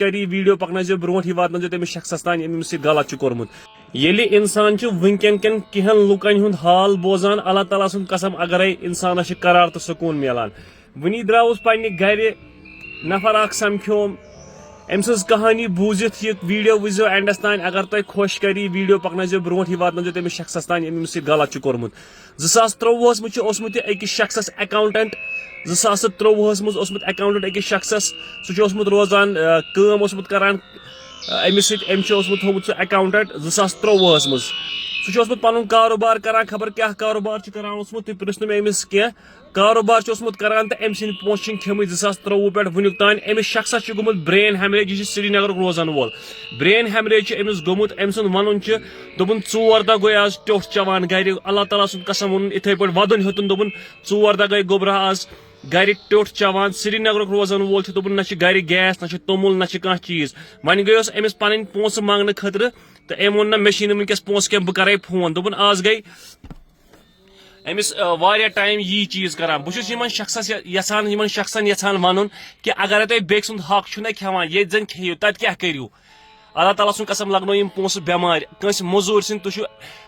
کری ویڈیو پکنائزو برونٹ ہی واتنائزو تمس شخصس تان یمس سۭتۍ غلط کورمت ییٚلہِ انسان ونکین کٮ۪ن کینٛہن لُکن ہُنٛد حال بوزان اللہ تعالیٰ سُنٛد قسم اگرے انسانس چھِ قرار تہٕ سکوٗن میلان ونی درٛاوُس پننہِ گرِ نفر اکھ سمکھیوم أمۍ سٕنٛز کہانی بوٗزِتھ یہِ ویڈیو وٕچھزیو اینڈس تانۍ اگر تۄہہِ خۄش کری ویڈیو پکنائزو برونٹ ہی واتنائزو تمس شخصس تان یمس سۭتۍ غلط کورمت 2023 منٛز چھُ اوسمُت یہِ أکِس شخصس اکاونٹنٹ 2023 منٛز اوسمُت اکاونٹنٹ أکِس شخصس سُہ چھُ اوسمُت روزان کٲم اوسمُت کران أمِس سۭتۍ أمۍ چھُ اوسمُت تھومُت سُہ اکاونٹنٹ 2023 منٛز سُہ چھُ اوسمُت پنُن کاروبار کران خبر کیاہ کاروبار چھُ کران اوسمُت تُہۍ پرژھنہٕ مےٚ أمِس کینٛہہ کاروبار چھُ اوسمُت کران تہٕ أمۍ سٕنٛدۍ پونٛسہٕ چھِنۍ کھیٚمٕتۍ 2023 پٮ۪ٹھ وُنیُک تانۍ أمِس شخصس چھُ گوٚمُت برین ہیمریج یہِ چھُ سرینگرُک روزان وول برین ہیمریج چھُ أمِس گوٚمُت أمۍ سُنٛد ونُن چھُ دوٚپُن 4 دۄہ گوٚو آز ٹیوٚٹھ چٮ۪وان گرِ اللہ تعالیٰ سُنٛد قسم ووٚنُن یِتھٕے پٲٹھۍ ودُن ہیوٚتُن دوٚپُن 4 دۄہ گٔے گوٚبراہ آز گرِ ٹیوٚٹھ چٮ۪وان سرینگرُک روزان وول چھُ دوٚپُن نہ چھِ گرِ گیس نہ چھُ توٚمُل نہ چھِ کانٛہہ چیٖز وۄنۍ گٔیوس أمِس پنٕنۍ پونٛسہٕ منٛگنہٕ خٲطرٕ تہٕ أمۍ ووٚن نہ مےٚ چھِی نہٕ وٕنکیٚس پونٛسہٕ کینٛہہ بہٕ کرے فون دوٚپُن آز گٔے أمِس واریاہ ٹایم یی چیٖز کران بہٕ چھُس یِمن شخصن یژھان ونُن کہِ اگرے تۄہہِ بیٚکہِ سُنٛد حق چھُو نہ کھٮ۪وان ییٚتہِ زن کھیٚیِو تتہِ کیاہ کٔرِو اللہ تعالیٰ سُنٛد قسم لگنو یِم پونٛسہٕ بٮ۪مارِ کٲنٛسہِ موٚزوٗرۍ سٕنٛدۍ تُہۍ چھِو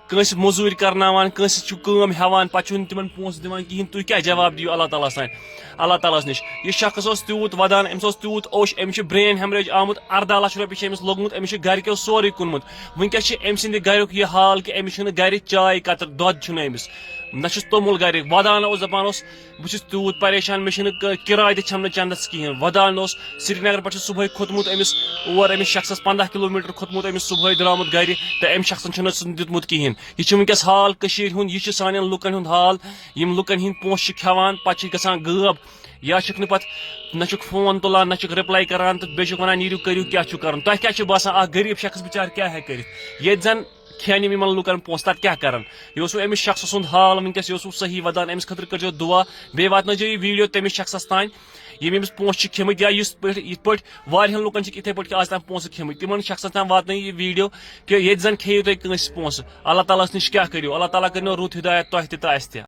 کٲنٛسہِ موٚزوٗرۍ کرناوان کٲنٛسہِ چھِو کٲم ہٮ۪وان پتہٕ چھُو نہٕ تِمن پونٛسہٕ دِوان کِہینۍ تُہۍ کیاہ جواب دِیِو اللہ تعالیٰ نِش یہِ شخص اوس تیوٗت ودان أمِس اوس تیوٗت اوٚش أمِس چھُ برین ہیمریج آمُت 14 لچھ رۄپیہِ چھُ أمِس لوٚگمُت أمِس چھُ گرِکیو سورُے کُنمُت وٕنکیٚس چھِ أمۍ سٕنٛدِ گریُک یہِ حال کہِ أمِس چھُنہٕ گرِ چاے قطر دۄد چھُنہٕ أمِس نہ چھُس توٚمُل گرِ ودان اوس دپان اوس بہٕ چھُس تیوٗت پریشان مےٚ چھِنہٕ کِراے تہِ چھَم نہٕ چندس کِہینۍ ودان اوس سرینگر پٮ۪ٹھ چھُ صبحٲے کھوٚتمُت أمِس اور أمِس شخصس 15 کِلوٗمیٖٹر کھوٚتمُت أمِس صبحٲے درٛامُت گرِ تہٕ أمۍ شخصن چھُنہٕ سُہ دیُتمُت کِہینۍ یہِ چھُ وٕنکیٚس حال کٔشیٖرِ ہُنٛد یہِ چھُ سانٮ۪ن لُکن ہُنٛد حال یِم لُکن ہٕنٛدۍ پونٛسہٕ چھِ کھٮ۪وان پتہٕ چھِ گژھان غٲب یا چھُکھ نہٕ پتہٕ نہ چھُکھ فون تُلان نہ چھُکھ رِپلاے کران تہٕ بیٚیہِ چھُکھ ونان نیٖرِو کٔرِو کیاہ چھُ کرُن تۄہہِ کیاہ چھُ باسان اکھ غریٖب شخص بِچار کیاہ ہیٚکہِ کٔرِتھ ییٚتہِ زن کھٮ۪ن یِمن لُکن پونٛسہٕ تتھ کیاہ کرن یہِ اوسوٕ أمِس شخص سُنٛد حال وٕنکیٚس یہِ اوسوٕ صحیح ودان أمِس خٲطرٕ کٔرزیٚو دُعا بیٚیہِ واتنٲیزیٚو یہِ ویٖڈیو تٔمِس شخصس تانۍ یِم أمِس پونٛسہٕ چھِ کھیٚمٕتۍ یا یِتھ پٲٹھۍ واریاہن لُکن چھِ یِتھٕے پٲٹھۍ کہِ آز تام پونٛسہٕ کھیٚمٕتۍ تِمن شخصن تام واتنٲیِو یہِ ویٖڈیو کہِ ییٚتہِ زن کھیٚیِو تُہۍ کٲنٛسہِ پونٛسہٕ اللہ تعالیٰ نِش کیاہ کٔرِو اللہ تعالیٰ کٔرنو رُت ہدایت تۄہہِ تہِ تہٕ اَسہِ تہِ